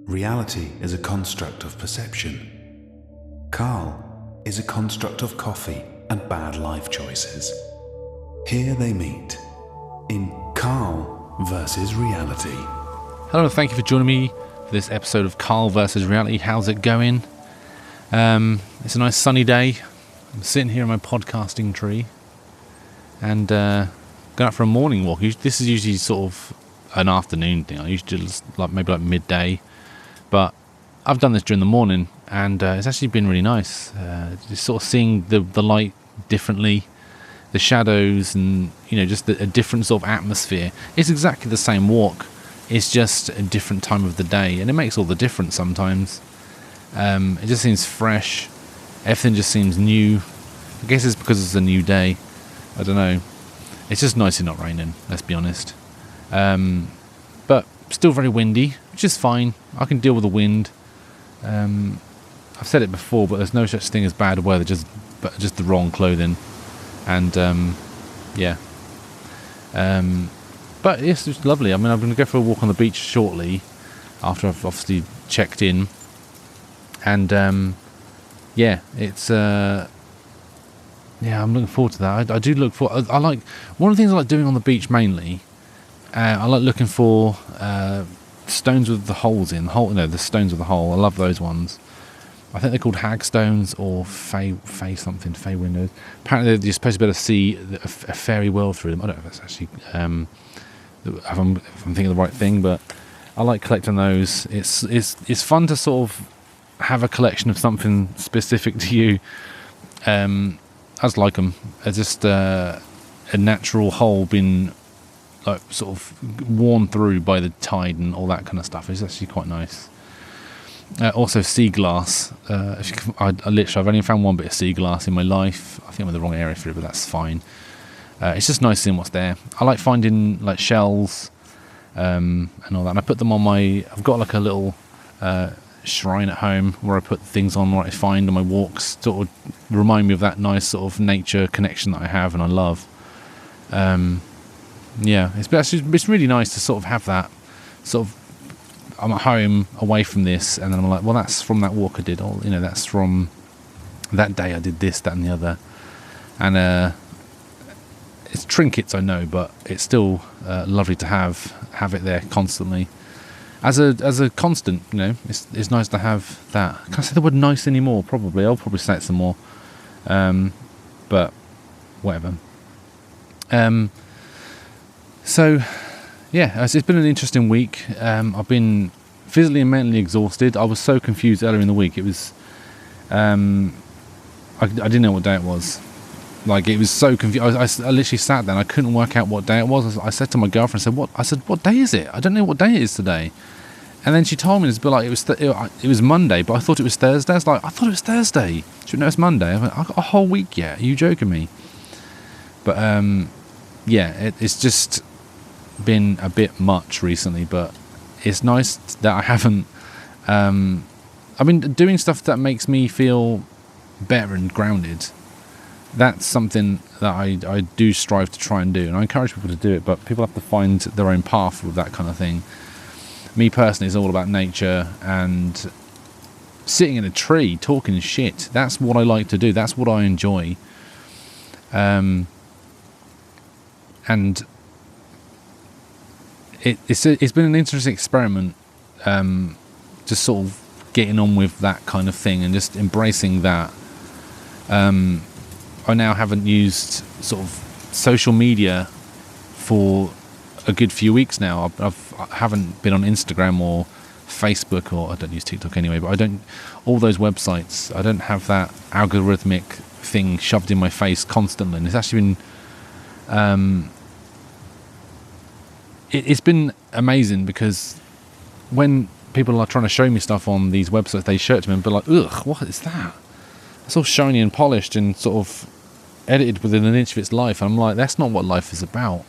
Reality is a construct of perception. Carl is a construct of coffee and bad life choices. Here they meet in Carl versus Reality. Hello, thank you for joining me for this episode of Carl versus Reality. How's it going? It's a nice sunny day. I'm sitting here in my podcasting tree and going out for a morning walk. This is usually sort of an afternoon thing. I usually do maybe midday, but I've done this during the morning, and it's actually been really nice. Just sort of seeing the light differently, the shadows, and just a different sort of atmosphere. It's exactly the same walk. It's just a different time of the day, and it makes all the difference sometimes. It just seems fresh. Everything just seems new. I guess it's because it's a new day. I don't know. It's just nice and not raining, let's be honest. But still very windy, which is fine. I can deal with the wind. I've said it before, but there's no such thing as bad weather, just the wrong clothing. And but it's just lovely. I mean, I'm going to go for a walk on the beach shortly after I've obviously checked in. And it's I'm looking forward to that. I do look for. I like one of the things I like doing on the beach mainly. I like looking for stones with the holes in the stones with the hole. I love those ones. I think they're called hagstones or fey windows. Apparently, you're supposed to be able to see a fairy world through them. I don't know if that's actually if I'm thinking of the right thing, but I like collecting those. It's fun to sort of have a collection of something specific to you. I just like them. It's just a natural hole being like sort of worn through by the tide and all that kind of stuff. It's actually quite nice. Also sea glass. I've only found one bit of sea glass in my life. I think I'm in the wrong area for it, but that's fine. It's just nice seeing what's there. I like finding like shells and all that. And I put them on I've got like a little shrine at home where I put things on what I find on my walks, sort of remind me of that nice sort of nature connection that I have and I love. It's really nice to sort of have that sort of. I'm at home away from this, and then I'm like, well, that's from that walk I did, or that's from that day I did this, that, and the other. And it's trinkets, I know, but it's still lovely to have it there constantly as a constant. It's nice to have that. Can't I say the word nice anymore? Probably. I'll probably say it some more, but whatever. So, yeah, it's been an interesting week. I've been physically and mentally exhausted. I was so confused earlier in the week. It was, I didn't know what day it was. Like, it was so confused. I literally sat there and I couldn't work out what day it was. I said to my girlfriend, what day is it? I don't know what day it is today. And then she told me it was Monday, but I thought it was Thursday. I was like, I thought it was Thursday. She went, no, it's Monday. I've got a whole week yet. Are you joking me? But, it's just been a bit much recently, but it's nice that I haven't I've been doing stuff that makes me feel better and grounded. That's something that I do strive to try and do, and I encourage people to do it, but people have to find their own path with that kind of thing. Me personally, it's all about nature and sitting in a tree talking shit. That's what I like to do. That's what I enjoy. And it's been an interesting experiment, just sort of getting on with that kind of thing and just embracing that. I now haven't used sort of social media for a good few weeks now. I haven't been on Instagram or Facebook, or I don't use TikTok anyway, but all those websites, I don't have that algorithmic thing shoved in my face constantly. And it's actually been it's been amazing, because when people are trying to show me stuff on these websites, they show it to me and be like, ugh, what is that? It's all shiny and polished and sort of edited within an inch of its life. And I'm like, that's not what life is about.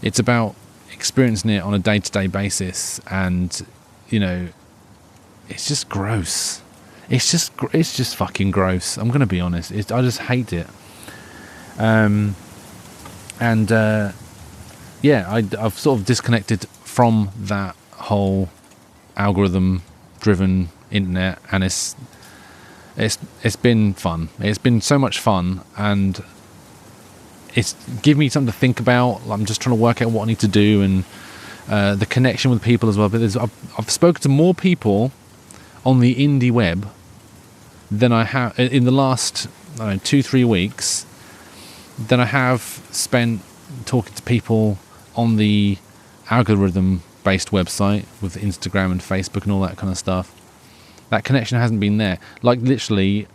It's about experiencing it on a day-to-day basis, and it's just gross. It's just fucking gross. I'm gonna be honest. I just hate it. I've sort of disconnected from that whole algorithm driven internet, and it's been fun. It's been so much fun, and it's given me something to think about. I'm just trying to work out what I need to do, and the connection with people as well. But I've spoken to more people on the indie web than I have in the last 2-3 weeks than I have spent talking to people on the algorithm based website with Instagram and Facebook and all that kind of stuff. That connection hasn't been there. Like, literally,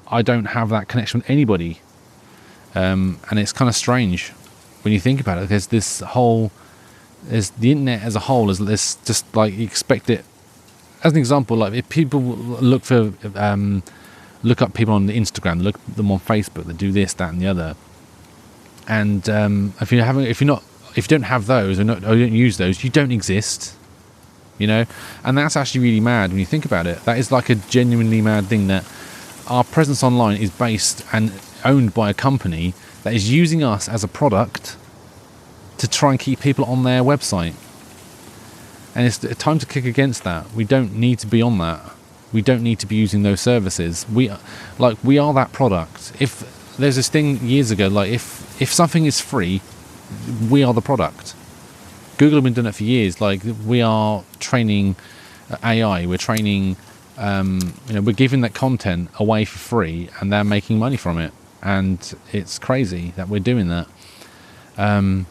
I don't have that connection with anybody. And it's kind of strange when you think about it. There's the internet as a whole is just like, you expect it. As an example, like, if people look up people on the Instagram, look at them on Facebook, they do this, that, and the other. And if you don't have those or you don't use those, you don't exist. You know, and that's actually really mad when you think about it. That is like a genuinely mad thing, that our presence online is based and owned by a company that is using us as a product to try and keep people on their website. And it's time to kick against that. We don't need to be on that. We don't need to be using those services. We are that product. If there's this thing years ago, like, if something is free, we are the product. Google have been doing it for years. Like, we are training AI. We're training, we're giving that content away for free, and they're making money from it. And it's crazy that we're doing that. I've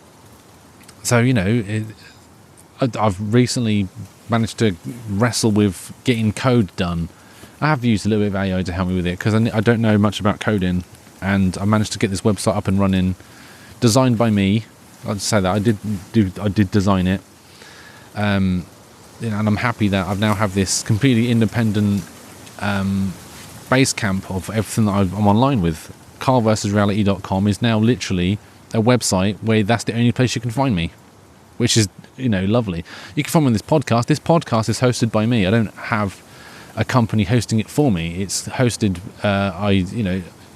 recently managed to wrestle with getting code done. I have used a little bit of AI to help me with it, because I don't know much about coding, and I managed to get this website up and running, designed by me. I'd say that I did design it, and I'm happy that I now have this completely independent base camp of everything that I'm online with. KarlVersusReality.com is now literally a website where that's the only place you can find me, which is, lovely. You can find me on this podcast. This podcast is hosted by me. I don't have a company hosting it for me. It's hosted.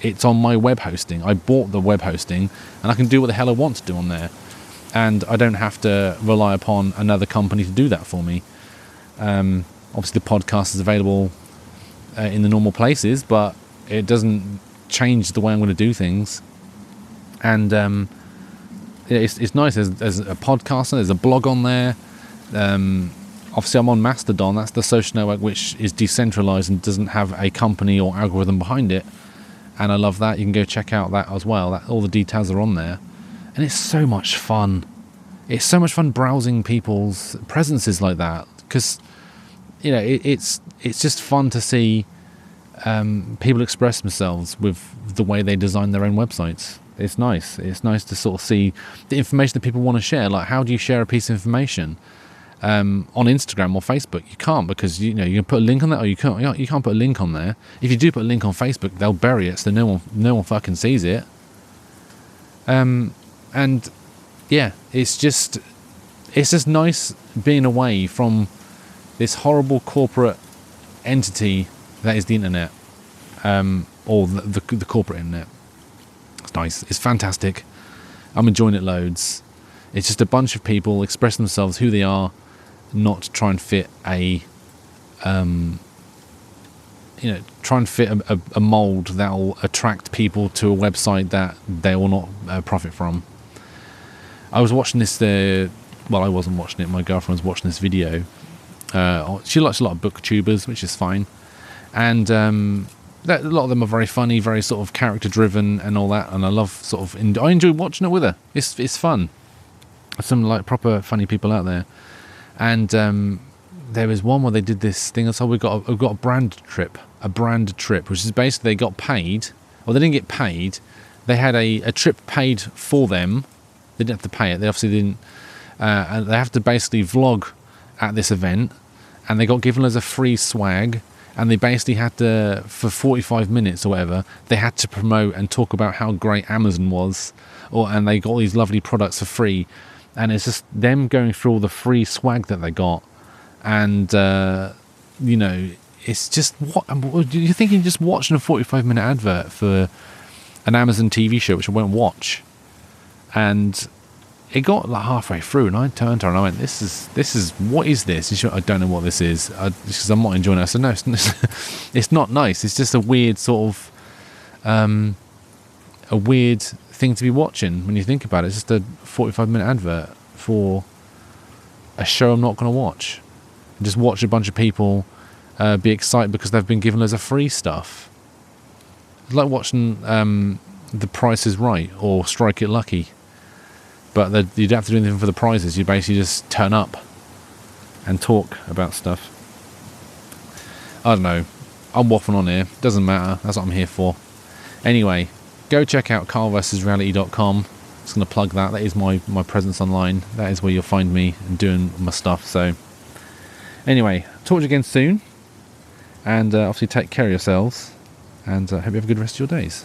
It's on my web hosting. I bought the web hosting, and I can do what the hell I want to do on there, and I don't have to rely upon another company to do that for me. Obviously, the podcast is available in the normal places, but it doesn't change the way I'm going to do things. And it's nice. There's a podcast, there's a blog on there. Obviously, I'm on Mastodon. That's the social network which is decentralized and doesn't have a company or algorithm behind it. And I love that. You can go check out that as well. All the details are on there. And it's so much fun. It's so much fun browsing people's presences like that. Because, it's just fun to see people express themselves with the way they design their own websites. It's nice. It's nice to sort of see the information that people want to share. Like, how do you share a piece of information on Instagram or Facebook? You can't, because you can put a link on that, or you can't put a link on there. If you do put a link on Facebook, they'll bury it so no one fucking sees it. And yeah, it's just nice being away from this horrible corporate entity that is the internet, or the corporate internet. It's nice. It's fantastic. I'm enjoying it loads. It's just a bunch of people expressing themselves who they are, not try and fit a mold that will attract people to a website that they will not profit from. I was watching this. I wasn't watching it. My girlfriend was watching this video. She likes a lot of booktubers, which is fine, and a lot of them are very funny, very sort of character driven and all that. And I love I enjoy watching it with her. It's fun. There's some like proper funny people out there. And there was one where they did this thing. So we've got a brand trip, which is basically they got paid, or they didn't get paid. They had a trip paid for them. They didn't have to pay it. They obviously didn't. And they have to basically vlog at this event, and they got given as a free swag. And they basically had to, for 45 minutes or whatever, they had to promote and talk about how great Amazon was, and they got all these lovely products for free. And it's just them going through all the free swag that they got. And, it's just, you're thinking just watching a 45-minute advert for an Amazon TV show, which I won't watch. And it got like halfway through, and I turned to her and I went, "This is what is this?" And she went, "I don't know what this is." Because I'm not enjoying it. I said, "No, it's not nice. It's just a weird sort of a weird thing to be watching when you think about it. It's just a 45-minute advert for a show I'm not going to watch. And just watch a bunch of people be excited because they've been given loads of free stuff. It's like watching The Price is Right or Strike It Lucky, but you don't have to do anything for the prizes. You basically just turn up and talk about stuff. I don't know. I'm waffling on here. Doesn't matter. That's what I'm here for. Anyway, go check out carlversusreality.com. Just going to plug that. That is my presence online. That is where you'll find me and doing my stuff. So anyway, talk to you again soon. And obviously take care of yourselves. And hope you have a good rest of your days.